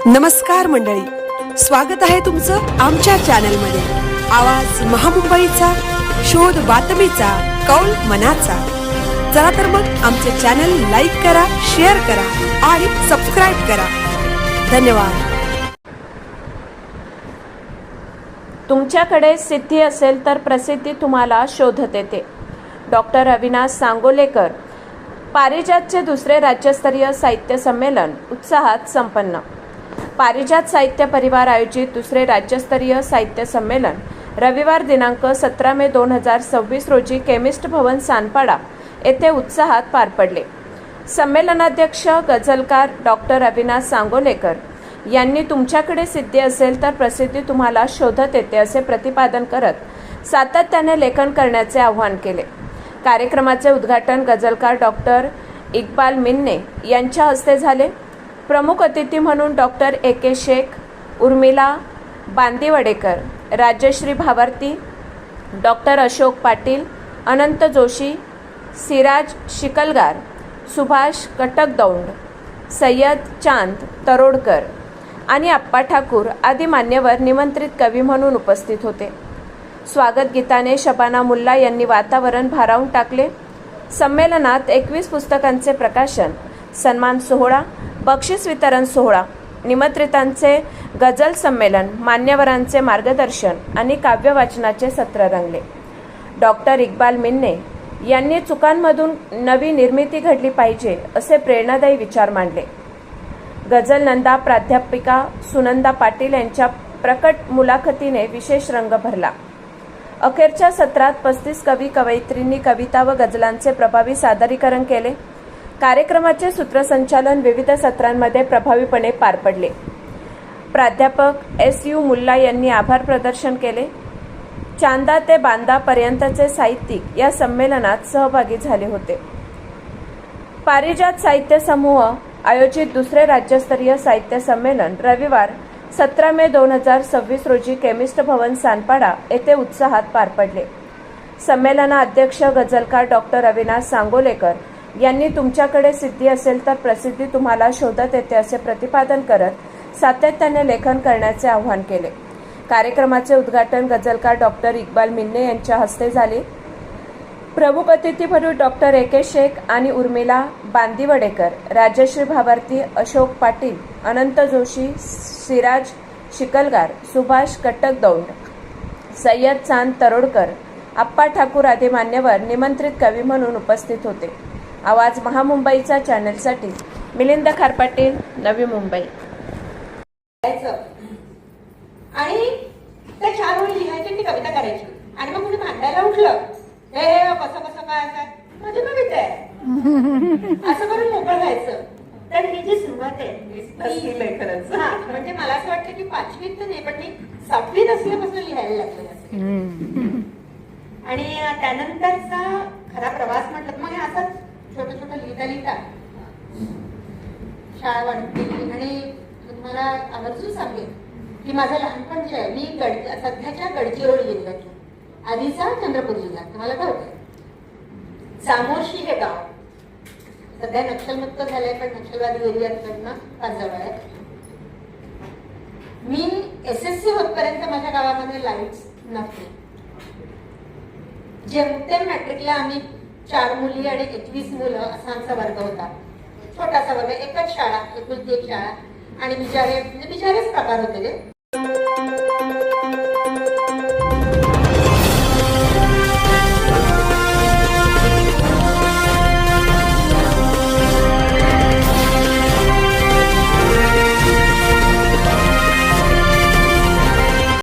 नमस्कार मंडळी, स्वागत आहे तुमचं आमच्या चॅनलमध्ये. आवाज महामुंबईचा, शोध बातमीचा, कौल मनाचा. चला तर मग आमचे चॅनल लाईक करा, शेअर करा आणि सबस्क्राईब करा. धन्यवाद. तुमच्याकडे सिद्धी असेल तर प्रसिद्धी तुम्हाला शोधत येते. डॉक्टर अविनाश सांगोलेकर. पारिजातचे दुसरे राज्यस्तरीय साहित्य संमेलन उत्साहात संपन्न. पारिजात साहित्य परिवार आयोजित दुसरे राज्यस्तरीय साहित्य संमेलन रविवार दिनांक 17 मे 2026 रोजी केमिस्ट भवन सानपाडा येथे उत्साहात पार पडले. संमेलनाध्यक्ष गझलकार डॉक्टर अविनाश सांगोलेकर यांनी तुमच्याकडे सिद्धी असेल तर प्रसिद्धी तुम्हाला शोधत येते असे प्रतिपादन करत सातत्याने लेखन करण्याचे आवाहन केले. कार्यक्रमाचे उद्घाटन गझलकार डॉक्टर इक्बाल मिन्ने यांच्या हस्ते झाले. प्रमुख अतिथी म्हणून doctor A K. Shaikh, Urmila Bandiwadekar, Rajashree Bhavarthi, doctor Ashok Patil, Anant Joshi, Siraj Shikalgar, Subhash Katakdaund, Sayyad Chand Tarodkar आणि अप्पा ठाकूर आदी मान्यवर निमंत्रित कवी म्हणून उपस्थित होते. स्वागत गीताने शबाना मुल्ला यांनी वातावरण भारावून टाकले. संमेलनात 21 पुस्तकांचे प्रकाशन, सन्मान सोहळा, बक्षीस वितरण सोहळा, निमंत्रितांचे गझल संमेलन, मान्यवरांचे मार्गदर्शन आणि काव्य वाचनाचे सत्र रंगले. डॉक्टर इक्बाल मिन्ने यांनी चुकांमधून नवी निर्मिती घडली पाहिजे असे प्रेरणादायी विचार मांडले. गझल नंदा प्राध्यापिका सुनंदा पाटील यांच्या प्रकट मुलाखतीने विशेष रंग भरला. अखेरच्या सत्रात 35 कवी कवयित्रींनी कविता व गझलांचे प्रभावी सादरीकरण केले. कार्यक्रमाचे सूत्रसंचालन विविध सत्रांमध्ये प्रभावीपणे पार पडले. प्राध्यापक एस.यू. मुल्ला यांनी आभार प्रदर्शन केले. चांदा ते बांदा पर्यंतचे साहित्यिक या संमेलनात सहभागी झाले होते. पारिजात साहित्य समूह आयोजित दुसरे राज्यस्तरीय साहित्य संमेलन रविवार 17 मे 2026 रोजी केमिस्ट भवन सानपाडा येथे उत्साहात पार पडले. संमेलनाध्यक्ष गझलकार डॉक्टर अविनाश सांगोलेकर यांनी तुमच्याकडे सिद्धी असेल तर प्रसिद्धी तुम्हाला शोधत येते असे प्रतिपादन करत सातत्याने लेखन करण्याचे आवाहन केले. कार्यक्रमाचे उद्घाटन गझलकार डॉक्टर इक्बाल मिन्ने यांच्या हस्ते झाले. प्रमुख अतिथी म्हणून डॉक्टर ए.के. शेख आणि उर्मिला बांदिवडेकर, राजश्री भावार्थी, अशोक पाटील, अनंत जोशी, सिराज शिकलगार, सुभाष कटकदौंड, सय्यद चांद तरोडकर, अप्पा ठाकूर आदी मान्यवर निमंत्रित कवी म्हणून उपस्थित होते. आवाज महामुंबईचा चॅनलसाठी मिलिंद खारपाटील, नवी मुंबई. आणि त्या 4 ओळी लिहायची, ती कविता करायची आणि मग कुणी भांडायला उठलं, हे कसं कसं काय काय माझी कविता आहे असं करून मोकळं व्हायचं. तर ही जी सुरुवात आहे लेखनाचं, म्हणजे मला असं वाटतं की 5वीत नाही पण मी 7वीत असल्यापासून लिहायला लागले. आणि त्यानंतरचा खरा प्रवास म्हटलं मग असंच छोटं छोटं लिहिता लिहिता शाळा वाढली. आणि तुम्हाला आवर्जून सांगेन की माझं लहानपण जे आहे, मी सध्याच्या गडचिरोली जिल्ह्यातून, आधीचा चंद्रपूर जिल्हा, तुम्हाला कळतंय. सामोर्शी हे गाव सध्या नक्षलमुक्त झालंय पण नक्षलवादी एरियाकडनं फार जवळ आहे. मी SSC होतपर्यंत माझ्या गावामध्ये लाईट्स नव्हती. जेमतेम मॅट्रिकला आम्ही 4 मुली आणि 21 मुलं असा आमचा वर्ग होता. छोटासा वर्ग, एकच शाळा, एकुलती एक शाळा आणि बिचारेच प्रकार होते ते.